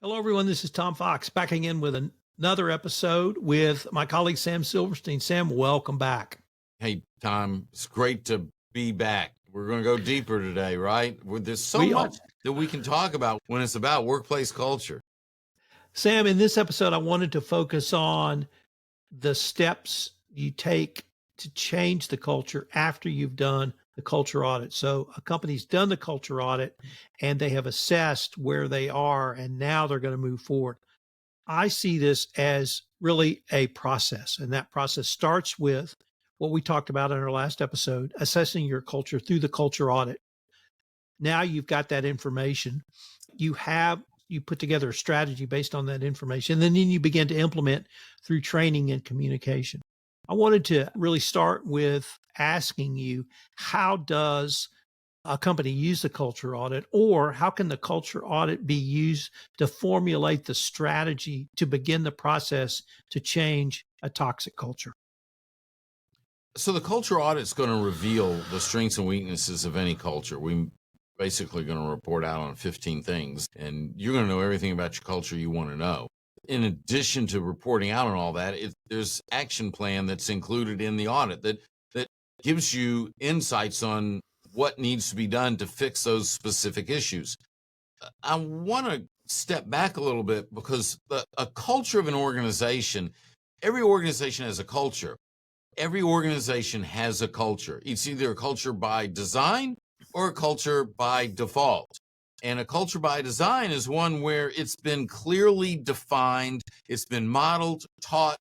Hello, everyone. This is Tom Fox back again with another episode with my colleague Sam Silverstein. Sam, welcome back. Hey, Tom, it's great to be back. We're going to go deeper today, right? There's so We are. much that we can talk about when it's about workplace culture. Sam, in this episode, I wanted to focus on the steps you take to change the culture after you've done the culture audit. So a company's done the culture audit and they have assessed where they are, and now they're going to move forward. I see this as really a process, and that process starts with what we talked about in our last episode, assessing your culture through the culture audit. Now you've got that information. You put together a strategy based on that information, and then you begin to implement through training and communication. I wanted to really start with asking you, how does a company use the culture audit, or how can the culture audit be used to formulate the strategy to begin the process to change a toxic culture? So the culture audit is going to reveal the strengths and weaknesses of any culture. We basically going to report out on 15 things, and you're going to know everything about your culture you want to know. In addition to reporting out on all that, there's action plan that's included in the audit that gives you insights on what needs to be done to fix those specific issues. I want to step back a little bit because a culture of an organization, every organization has a culture. Every organization has a culture. It's either a culture by design or a culture by default. And a culture by design is one where it's been clearly defined, it's been modeled, taught,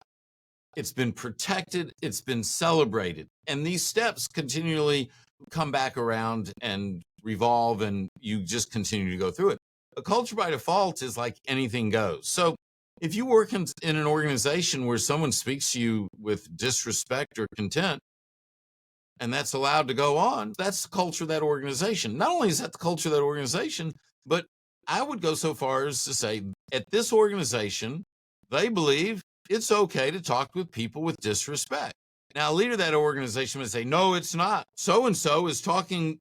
it's been protected, it's been celebrated. And these steps continually come back around and revolve, and you just continue to go through it. A culture by default is like anything goes. So if you work in an organization where someone speaks to you with disrespect or contempt, and that's allowed to go on, that's the culture of that organization. Not only is that the culture of that organization, but I would go so far as to say at this organization, they believe it's okay to talk with people with disrespect. Now, a leader of that organization would say, no, it's not. So-and-so is talking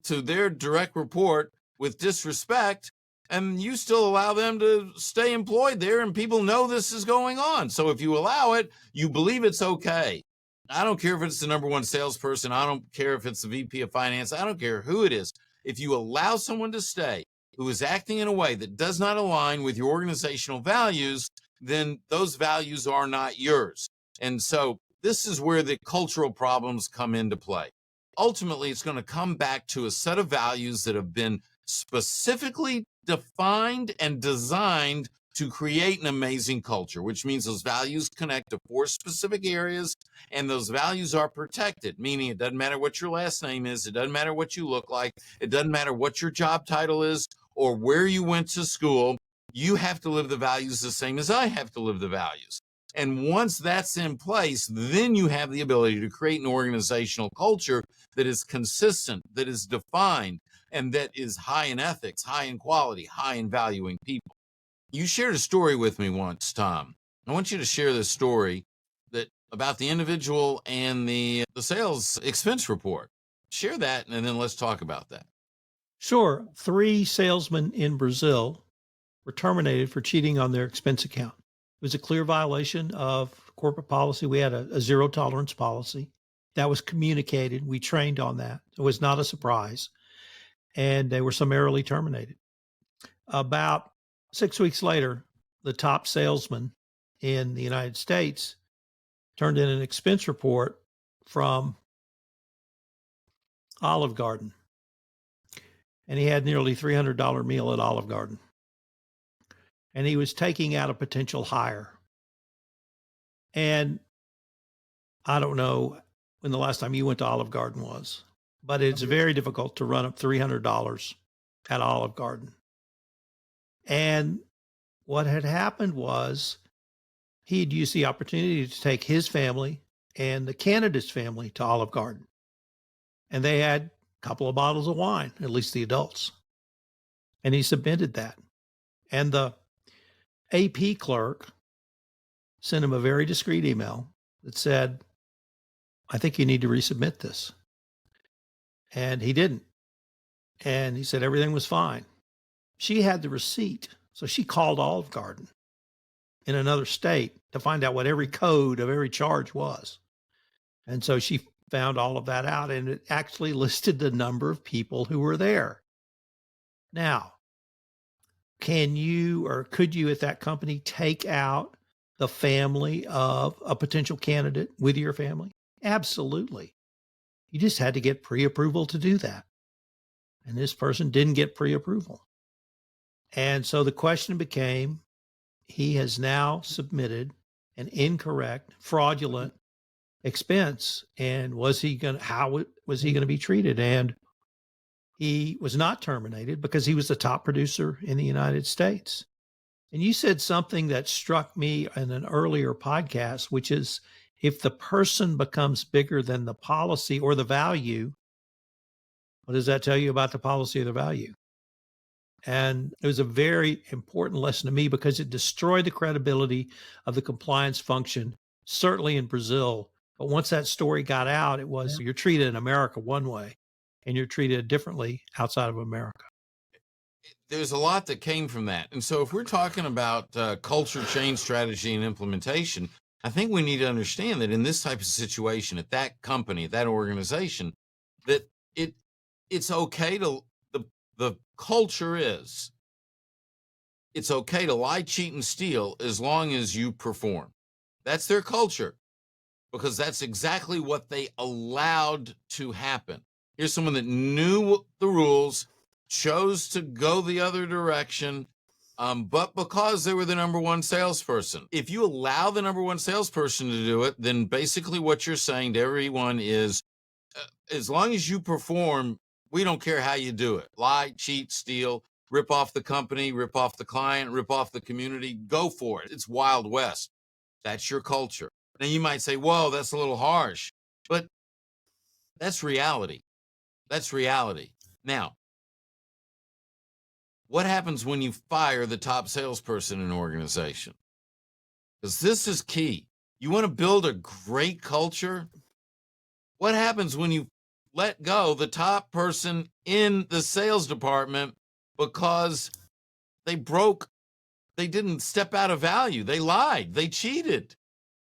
to their direct report with disrespect, and you still allow them to stay employed there, and people know this is going on. So if you allow it, you believe it's okay. I don't care if it's the number one salesperson. I don't care if it's the VP of finance. I don't care who it is. If you allow someone to stay who is acting in a way that does not align with your organizational values, then those values are not yours. And so this is where the cultural problems come into play. Ultimately, it's going to come back to a set of values that have been specifically defined and designed to create an amazing culture, which means those values connect to 4 specific areas, and those values are protected, meaning it doesn't matter what your last name is, it doesn't matter what you look like, it doesn't matter what your job title is or where you went to school. You have to live the values the same as I have to live the values. And once that's in place, then you have the ability to create an organizational culture that is consistent, that is defined, and that is high in ethics, high in quality, high in valuing people. You shared a story with me once, Tom. I want you to share this story about the individual and the sales expense report. Share that, and then let's talk about that. Sure. 3 salesmen in Brazil were terminated for cheating on their expense account. It was a clear violation of corporate policy. We had a zero tolerance policy that was communicated. We trained on that. It was not a surprise. And they were summarily terminated. About 6 weeks later, the top salesman in the United States turned in an expense report from Olive Garden. And he had nearly $300 meal at Olive Garden. And he was taking out a potential hire. And I don't know when the last time you went to Olive Garden was, but it's very difficult to run up $300 at Olive Garden. And what had happened was he had used the opportunity to take his family and the candidate's family to Olive Garden. And they had a couple of bottles of wine, at least the adults. And he submitted that. And the AP clerk sent him a very discreet email that said, I think you need to resubmit this. And he didn't. And he said everything was fine. She had the receipt. So she called Olive Garden in another state to find out what every code of every charge was. And so she found all of that out, and it actually listed the number of people who were there. Now, can you or could you at that company take out the family of a potential candidate with your family? Absolutely. You just had to get pre-approval to do that. And this person didn't get pre-approval. And so the question became, he has now submitted an incorrect, fraudulent expense. And how was he going to be treated? And he was not terminated because he was the top producer in the United States. And you said something that struck me in an earlier podcast, which is if the person becomes bigger than the policy or the value, what does that tell you about the policy or the value? And it was a very important lesson to me because it destroyed the credibility of the compliance function, certainly in Brazil. But once that story got out, it was you're treated in America one way and you're treated differently outside of America. There's a lot that came from that. And so if we're talking about culture change strategy and implementation, I think we need to understand that in this type of situation at that company, that organization, that it's okay to the culture is it's okay to lie, cheat, and steal as long as you perform. That's their culture because that's exactly what they allowed to happen. Here's someone that knew the rules, chose to go the other direction, but because they were the number one salesperson. If you allow the number one salesperson to do it, then basically what you're saying to everyone is, as long as you perform, we don't care how you do it. Lie, cheat, steal, rip off the company, rip off the client, rip off the community. Go for it. It's Wild West. That's your culture. Now you might say, whoa, that's a little harsh, but that's reality. That's reality. Now, what happens when you fire the top salesperson in an organization? Because this is key. You want to build a great culture? What happens when you let go the top person in the sales department because they didn't step out of value, they lied, they cheated?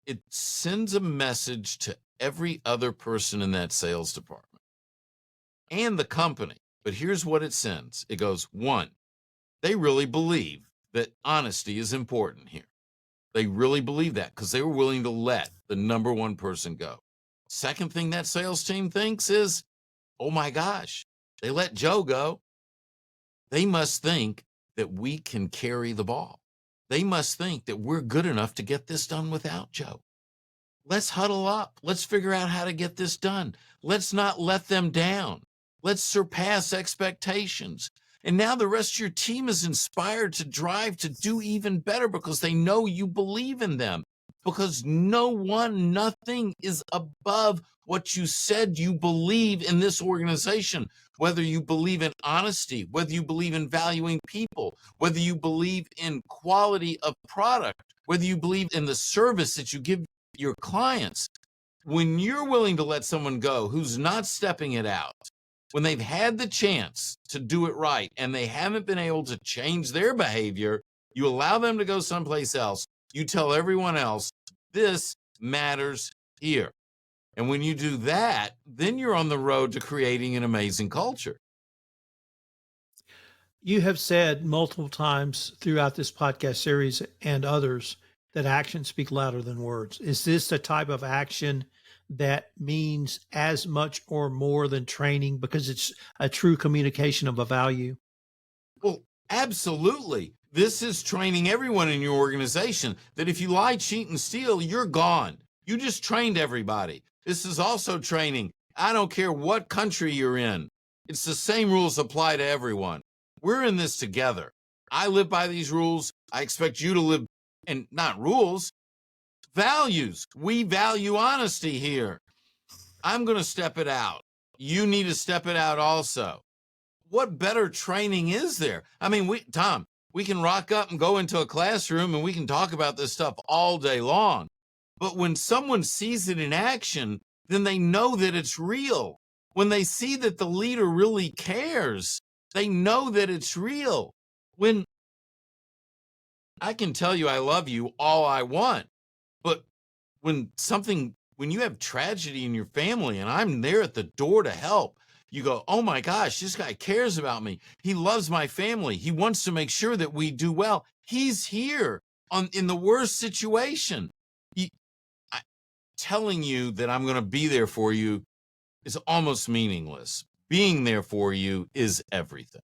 It sends a message to every other person in that sales department and the company. But here's what it sends. It goes, one, they really believe that honesty is important here. They really believe that because they were willing to let the number one person go. Second thing that sales team thinks is, oh my gosh, they let Joe go. They must think that we can carry the ball. They must think that we're good enough to get this done without Joe. Let's huddle up. Let's figure out how to get this done. Let's not let them down. Let's surpass expectations. And now the rest of your team is inspired to drive to do even better because they know you believe in them. Because nothing is above what you said you believe in this organization. Whether you believe in honesty, whether you believe in valuing people, whether you believe in quality of product, whether you believe in the service that you give your clients. When you're willing to let someone go who's not stepping it out, when they've had the chance to do it right and they haven't been able to change their behavior, you allow them to go someplace else. You tell everyone else, this matters here. And when you do that, then you're on the road to creating an amazing culture. You have said multiple times throughout this podcast series and others that actions speak louder than words. Is this the type of action that means as much or more than training because it's a true communication of a value? Well, absolutely. This is training everyone in your organization that if you lie, cheat, and steal, you're gone. You just trained everybody. This is also training. I don't care what country you're in. It's the same rules apply to everyone. We're in this together. I live by these rules. I expect you to live, and not rules, values. We value honesty here. I'm going to step it out. You need to step it out also. What better training is there? I mean, Tom, we can rock up and go into a classroom and we can talk about this stuff all day long. But when someone sees it in action, then they know that it's real. When they see that the leader really cares, they know that it's real. When I can tell you I love you all I want, but when you have tragedy in your family and I'm there at the door to help, you go, oh my gosh, this guy cares about me. He loves my family. He wants to make sure that we do well. He's here in the worst situation. He, I, telling you that I'm going to be there for you is almost meaningless. Being there for you is everything.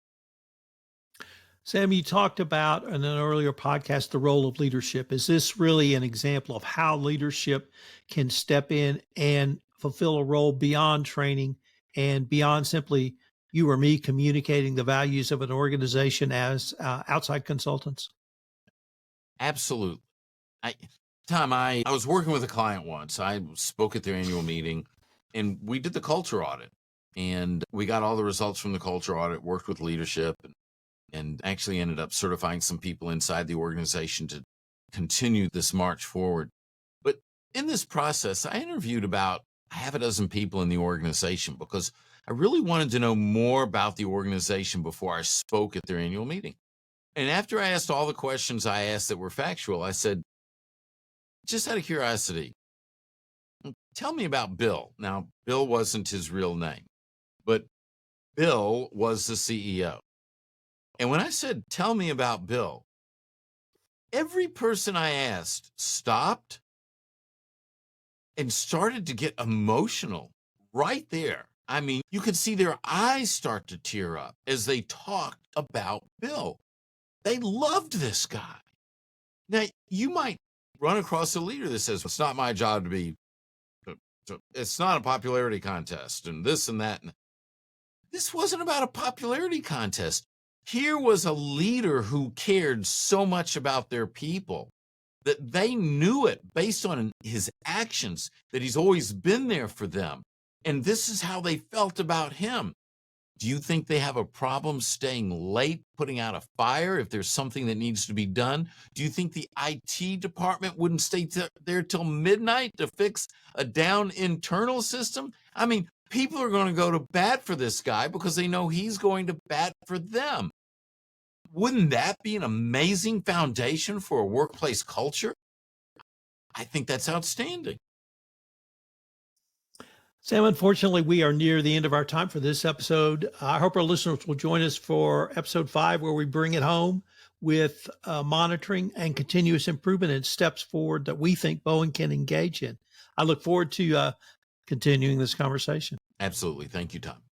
Sam, you talked about in an earlier podcast the role of leadership. Is this really an example of how leadership can step in and fulfill a role beyond training and beyond simply you or me communicating the values of an organization as outside consultants? Absolutely. I, Tom, I was working with a client once. I spoke at their annual meeting and we did the culture audit and we got all the results from the culture audit, worked with leadership and actually ended up certifying some people inside the organization to continue this march forward. But in this process, I interviewed about half a dozen people in the organization because I really wanted to know more about the organization before I spoke at their annual meeting. And after I asked all the questions I asked that were factual, I said, just out of curiosity, tell me about Bill. Now, Bill wasn't his real name, but Bill was the CEO. And when I said, tell me about Bill, every person I asked stopped and started to get emotional right there. I mean, you could see their eyes start to tear up as they talked about Bill. They loved this guy. Now, you might run across a leader that says, it's not my job to be, it's not a popularity contest and this and that. This wasn't about a popularity contest. Here was a leader who cared so much about their people that they knew it based on his actions, that he's always been there for them. And this is how they felt about him. Do you think they have a problem staying late, putting out a fire if there's something that needs to be done? Do you think the IT department wouldn't stay there till midnight to fix a down internal system? I mean, people are going to go to bat for this guy because they know he's going to bat for them. Wouldn't that be an amazing foundation for a workplace culture? I think that's outstanding. Sam, unfortunately, we are near the end of our time for this episode. I hope our listeners will join us for episode 5, where we bring it home with monitoring and continuous improvement and steps forward that we think Boeing can engage in. I look forward to continuing this conversation. Absolutely. Thank you, Tom.